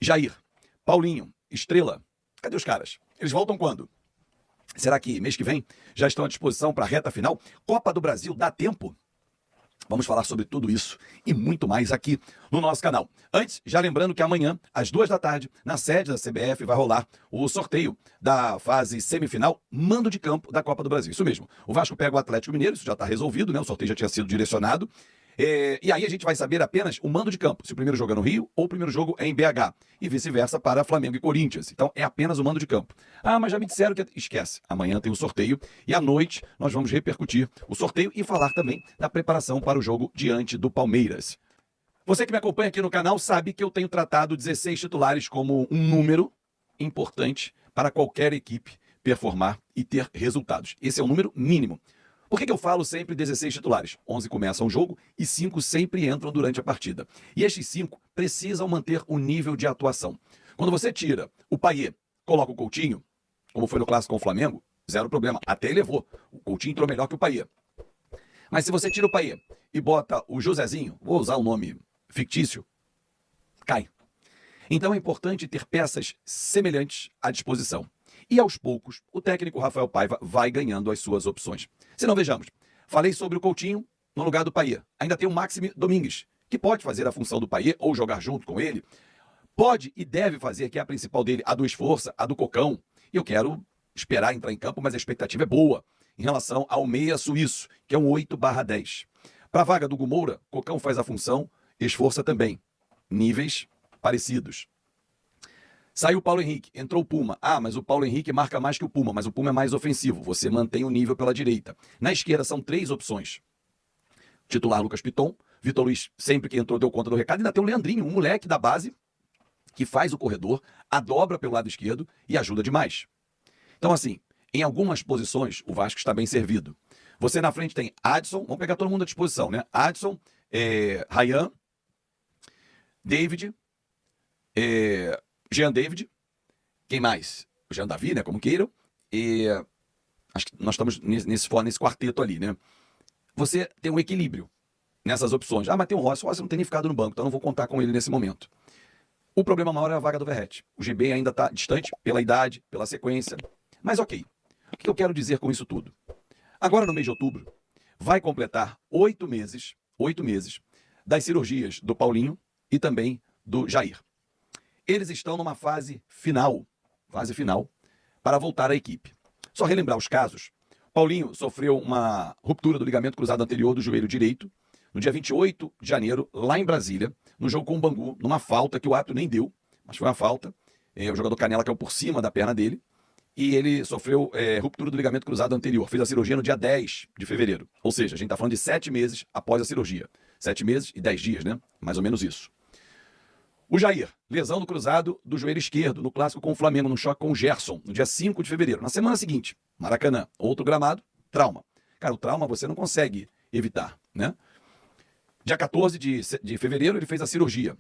Jair, Paulinho, Estrela, cadê os caras? Eles voltam quando? Será que mês que vem já estão à disposição para a reta final? Copa do Brasil, dá tempo? Vamos falar sobre tudo isso e muito mais aqui no nosso canal. Antes, já lembrando que amanhã, às 2 da tarde, na sede da CBF, vai rolar o sorteio da fase semifinal mando de campo da Copa do Brasil. Isso mesmo. O Vasco pega o Atlético Mineiro, isso já está resolvido, né? O sorteio já tinha sido direcionado. E aí a gente vai saber apenas o mando de campo, se o primeiro jogo é no Rio ou o primeiro jogo é em BH, e vice-versa para Flamengo e Corinthians. Então é apenas o mando de campo. Ah, mas já me disseram que... Esquece, amanhã tem o sorteio e à noite nós vamos repercutir o sorteio e falar também da preparação para o jogo diante do Palmeiras. Você que me acompanha aqui no canal sabe que eu tenho tratado 16 titulares como um número importante para qualquer equipe performar e ter resultados. Esse é o número mínimo. Por que eu falo sempre 16 titulares? 11 começam o jogo e 5 sempre entram durante a partida. E estes 5 precisam manter o nível de atuação. Quando você tira o Payet, coloca o Coutinho, como foi no clássico com o Flamengo, zero problema. Até ele levou. O Coutinho entrou melhor que o Payet. Mas se você tira o Payet e bota o Josézinho, vou usar um nome fictício, cai. Então é importante ter peças semelhantes à disposição. E aos poucos, o técnico Rafael Paiva vai ganhando as suas opções. Se não, vejamos. Falei sobre o Coutinho no lugar do Payet. Ainda tem o Maxime Domingues, que pode fazer a função do Payet ou jogar junto com ele. Pode e deve fazer, que é a principal dele, a do Esforça, a do Cocão. E eu quero esperar entrar em campo, mas a expectativa é boa em relação ao meia suíço, que é um 8/10. Para a vaga do Hugo Moura, Cocão faz a função, Esforça também. Níveis parecidos. Saiu o Paulo Henrique, entrou o Puma. Ah, mas o Paulo Henrique marca mais que o Puma, mas o Puma é mais ofensivo. Você mantém o nível pela direita. Na esquerda são 3 opções. Titular Lucas Piton, Vitor Luiz sempre que entrou deu conta do recado. E ainda tem o Leandrinho, um moleque da base, que faz o corredor, a dobra pelo lado esquerdo e ajuda demais. Então assim, em algumas posições o Vasco está bem servido. Você na frente tem Adson, vamos pegar todo mundo à disposição, né? Adson, Ryan, David, Jean David, quem mais? O Jean Davi, né? Como queiram. E acho que nós estamos nesse quarteto ali, né? Você tem um equilíbrio nessas opções. Ah, mas tem o Rossi não tem nem ficado no banco, então não vou contar com ele nesse momento. O problema maior é a vaga do Verratti. O GB ainda está distante pela idade, pela sequência. Mas ok, o que eu quero dizer com isso tudo? Agora no mês de outubro, vai completar 8 meses das cirurgias do Paulinho e também do Jair. Eles estão numa fase final para voltar à equipe. Só relembrar os casos. Paulinho sofreu uma ruptura do ligamento cruzado anterior do joelho direito no dia 28 de janeiro, lá em Brasília, no jogo com o Bangu, numa falta que o árbitro nem deu, mas foi uma falta. O jogador Canela caiu por cima da perna dele e ele sofreu ruptura do ligamento cruzado anterior. Fez a cirurgia no dia 10 de fevereiro. Ou seja, a gente está falando de 7 meses após a cirurgia. 7 meses e 10 dias, né? Mais ou menos isso. O Jair, lesão do cruzado do joelho esquerdo, no clássico com o Flamengo, no choque com o Gerson, no dia 5 de fevereiro. Na semana seguinte, Maracanã, outro gramado, trauma. Cara, o trauma você não consegue evitar, né? Dia 14 de fevereiro, ele fez a cirurgia.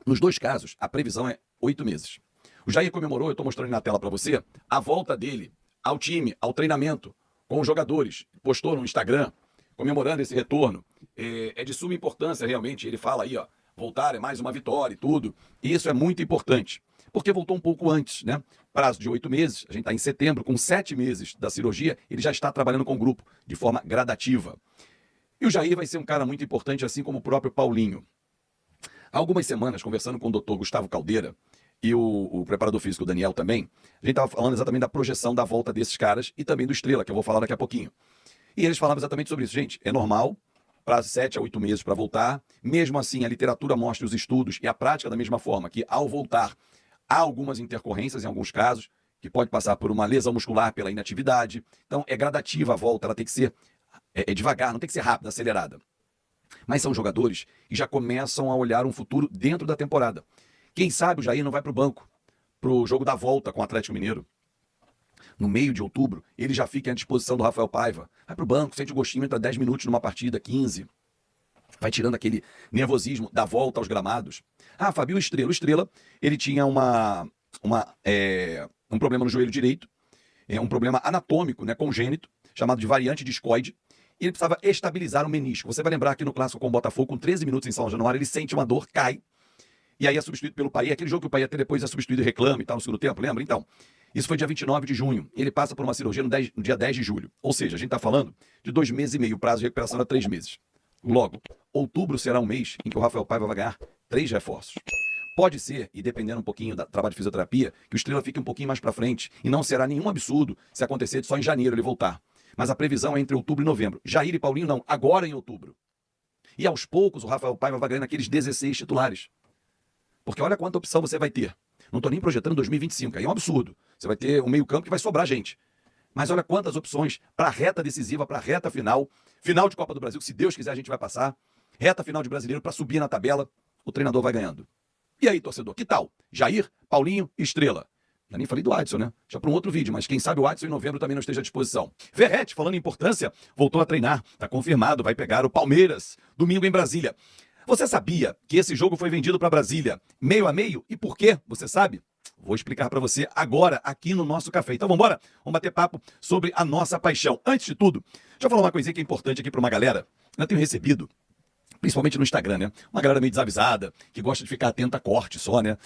Nos 2 casos, a previsão é 8 meses. O Jair comemorou, eu estou mostrando na tela para você, a volta dele ao time, ao treinamento, com os jogadores. Postou no Instagram, comemorando esse retorno. É de suma importância, realmente. Ele fala aí, ó, voltar é mais uma vitória e tudo. E isso é muito importante, porque voltou um pouco antes, né? Prazo de 8 meses, a gente está em setembro, com 7 meses da cirurgia, ele já está trabalhando com o grupo, de forma gradativa. E o Jair vai ser um cara muito importante, assim como o próprio Paulinho. Há algumas semanas, conversando com o Dr. Gustavo Caldeira e o preparador físico Daniel também, a gente estava falando exatamente da projeção da volta desses caras e também do Estrela, que eu vou falar daqui a pouquinho. E eles falavam exatamente sobre isso. Gente, é normal, prazo de 7 a 8 meses para voltar. Mesmo assim, a literatura mostra os estudos e a prática da mesma forma, que ao voltar há algumas intercorrências em alguns casos, que pode passar por uma lesão muscular pela inatividade. Então é gradativa a volta, ela tem que ser devagar, não tem que ser rápida, acelerada. Mas são jogadores que já começam a olhar um futuro dentro da temporada. Quem sabe o Jair não vai para o banco, para o jogo da volta com o Atlético Mineiro. No meio de outubro, ele já fica à disposição do Rafael Paiva. Vai para o banco, sente o gostinho, entra 10 minutos numa partida, 15. Vai tirando aquele nervosismo da volta aos gramados. Ah, Fabio Estrela. O Estrela, ele tinha um problema no joelho direito, um problema anatômico, né, congênito, chamado de variante discoide, e ele precisava estabilizar o menisco. Você vai lembrar que no clássico com o Botafogo, com 13 minutos em São Januário, ele sente uma dor, cai, e aí é substituído pelo Paí, aquele jogo que o Paí até depois é substituído e reclama e tal no segundo tempo, lembra? Então, isso foi dia 29 de junho, ele passa por uma cirurgia no dia 10 de julho, ou seja, a gente está falando de 2 meses e meio, o prazo de recuperação era 3 meses. Logo, outubro será um mês em que o Rafael Paiva vai ganhar 3 reforços. Pode ser, e dependendo um pouquinho do trabalho de fisioterapia, que o Estrela fique um pouquinho mais para frente, e não será nenhum absurdo se acontecer de só em janeiro ele voltar. Mas a previsão é entre outubro e novembro. Jair e Paulinho não, agora em outubro. E aos poucos o Rafael Paiva vai ganhando aqueles 16 titulares. Porque olha quanta opção você vai ter. Não estou nem projetando 2025, aí é um absurdo. Você vai ter um meio campo que vai sobrar gente. Mas olha quantas opções para a reta decisiva, para a reta final. Final de Copa do Brasil, que se Deus quiser a gente vai passar. Reta final de Brasileiro para subir na tabela. O treinador vai ganhando. E aí, torcedor, que tal? Jair, Paulinho e Estrela. Eu nem falei do Adson, né? Já para um outro vídeo, mas quem sabe o Adson em novembro também não esteja à disposição. Verratti, falando em importância, voltou a treinar. Tá confirmado, vai pegar o Palmeiras, domingo em Brasília. Você sabia que esse jogo foi vendido para Brasília meio a meio? E por quê? Você sabe? Vou explicar para você agora, aqui no nosso café. Então vamos embora? Vamos bater papo sobre a nossa paixão. Antes de tudo, deixa eu falar uma coisinha que é importante aqui para uma galera. Eu tenho recebido, principalmente no Instagram, né? Uma galera meio desavisada, que gosta de ficar atenta a corte só, né?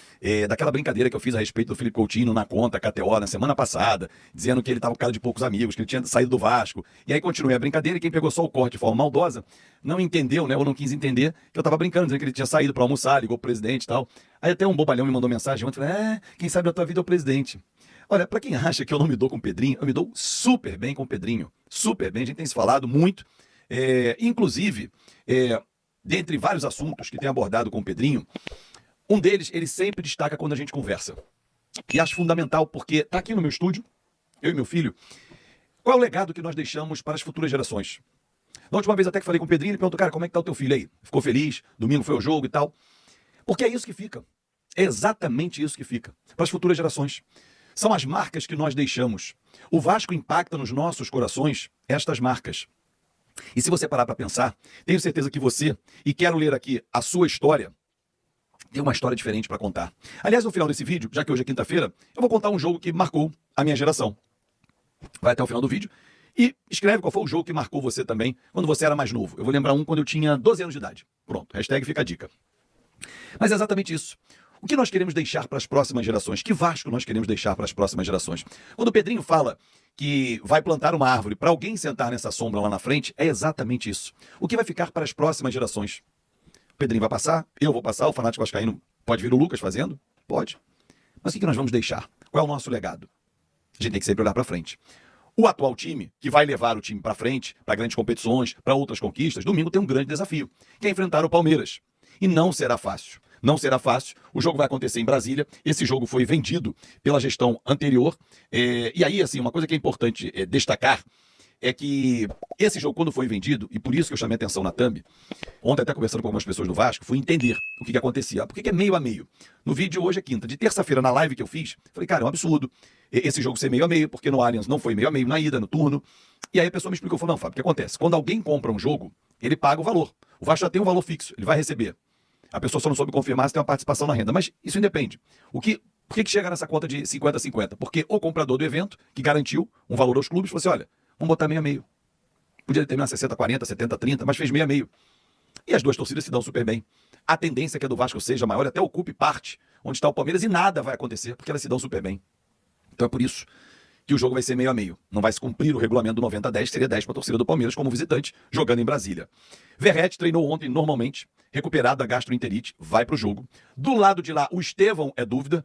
Daquela brincadeira que eu fiz a respeito do Felipe Coutinho na conta KTO na semana passada, dizendo que ele tava com cara de poucos amigos, que ele tinha saído do Vasco. E aí continuei a brincadeira e quem pegou só o corte de forma maldosa não entendeu, né? Ou não quis entender que eu tava brincando, dizendo que ele tinha saído para almoçar, ligou pro presidente e tal. Aí até um bobalhão me mandou mensagem ontem, falei, quem sabe da tua vida é o presidente. Olha, pra quem acha que eu não me dou com o Pedrinho, eu me dou super bem com o Pedrinho. Super bem, a gente tem se falado muito. Inclusive, dentre vários assuntos que tem abordado com o Pedrinho, um deles ele sempre destaca quando a gente conversa. E acho fundamental, porque tá aqui no meu estúdio, eu e meu filho, qual é o legado que nós deixamos para as futuras gerações? Da última vez até que falei com o Pedrinho, ele perguntou, cara, como é que tá o teu filho aí? Ficou feliz? Domingo foi o jogo e tal. Porque é isso que fica. É exatamente isso que fica. Para as futuras gerações. São as marcas que nós deixamos. O Vasco impacta nos nossos corações estas marcas. E se você parar para pensar, tenho certeza que você, e quero ler aqui a sua história, tem uma história diferente para contar. Aliás, no final desse vídeo, já que hoje é quinta-feira, eu vou contar um jogo que marcou a minha geração. Vai até o final do vídeo e escreve qual foi o jogo que marcou você também quando você era mais novo. Eu vou lembrar um quando eu tinha 12 anos de idade. Pronto, hashtag fica a dica. Mas é exatamente isso. O que nós queremos deixar para as próximas gerações? Que Vasco nós queremos deixar para as próximas gerações? Quando o Pedrinho fala que vai plantar uma árvore para alguém sentar nessa sombra lá na frente, é exatamente isso. O que vai ficar para as próximas gerações? O Pedrinho vai passar, eu vou passar, o fanático vascaíno pode vir o Lucas fazendo? Pode. Mas o que nós vamos deixar? Qual é o nosso legado? A gente tem que sempre olhar para frente. O atual time, que vai levar o time para frente, para grandes competições, para outras conquistas, domingo tem um grande desafio, que é enfrentar o Palmeiras. E não será fácil. Não será fácil, o jogo vai acontecer em Brasília, esse jogo foi vendido pela gestão anterior, e aí, assim, uma coisa que é importante destacar é que esse jogo, quando foi vendido, e por isso que eu chamei a atenção na thumb, ontem até conversando com algumas pessoas do Vasco, fui entender o que acontecia. Por que é meio a meio? No vídeo hoje é quinta, de terça-feira, na live que eu fiz, falei, cara, é um absurdo esse jogo ser meio a meio, porque no Allianz não foi meio a meio na ida, no turno, e aí a pessoa me explicou, falou, não, Fábio, o que acontece? Quando alguém compra um jogo, ele paga o valor, o Vasco já tem um valor fixo, ele vai receber. A pessoa só não soube confirmar se tem uma participação na renda. Mas isso independe. Por que chega nessa conta de 50-50? Porque o comprador do evento, que garantiu um valor aos clubes, falou assim, olha, vamos botar meio a meio. Podia determinar 60-40, 70-30, mas fez meio a meio. E as duas torcidas se dão super bem. A tendência é que a do Vasco seja maior, até ocupe parte onde está o Palmeiras e nada vai acontecer, porque elas se dão super bem. Então é por isso que o jogo vai ser meio a meio. Não vai se cumprir o regulamento do 90-10, seria 10 para a torcida do Palmeiras como visitante, jogando em Brasília. Verratti treinou ontem normalmente, recuperado da gastroenterite, vai pro jogo. Do lado de lá, o Estevão é dúvida.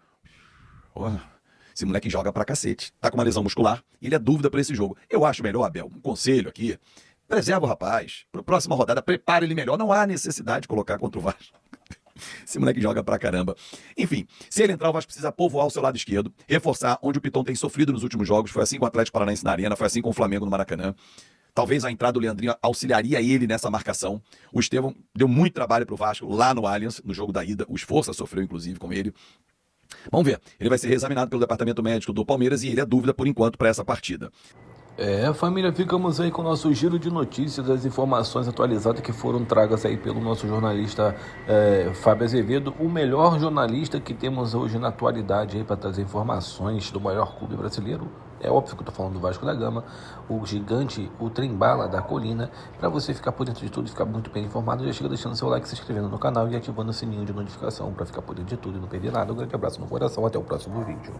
Esse moleque joga pra cacete. Tá com uma lesão muscular e ele é dúvida para esse jogo. Eu acho melhor, Abel, um conselho aqui. Preserva o rapaz. Pra próxima rodada, prepare ele melhor. Não há necessidade de colocar contra o Vasco. Esse moleque joga pra caramba. Enfim, se ele entrar, o Vasco precisa povoar o seu lado esquerdo, reforçar onde o Piton tem sofrido nos últimos jogos. Foi assim com o Atlético Paranaense na Arena, foi assim com o Flamengo no Maracanã. Talvez a entrada do Leandrinho auxiliaria ele nessa marcação. O Estevão deu muito trabalho pro Vasco lá no Allianz, no jogo da ida. O Esforça sofreu, inclusive, com ele. Vamos ver. Ele vai ser reexaminado pelo departamento médico do Palmeiras e ele é dúvida, por enquanto, para essa partida. Família, ficamos aí com o nosso giro de notícias, as informações atualizadas que foram tragas aí pelo nosso jornalista Fábio Azevedo, o melhor jornalista que temos hoje na atualidade aí para trazer informações do maior clube brasileiro. É óbvio que eu estou falando do Vasco da Gama, o gigante, o trem-bala da colina. Para você ficar por dentro de tudo e ficar muito bem informado, já chega deixando seu like, se inscrevendo no canal e ativando o sininho de notificação para ficar por dentro de tudo e não perder nada. Um grande abraço no coração, até o próximo vídeo.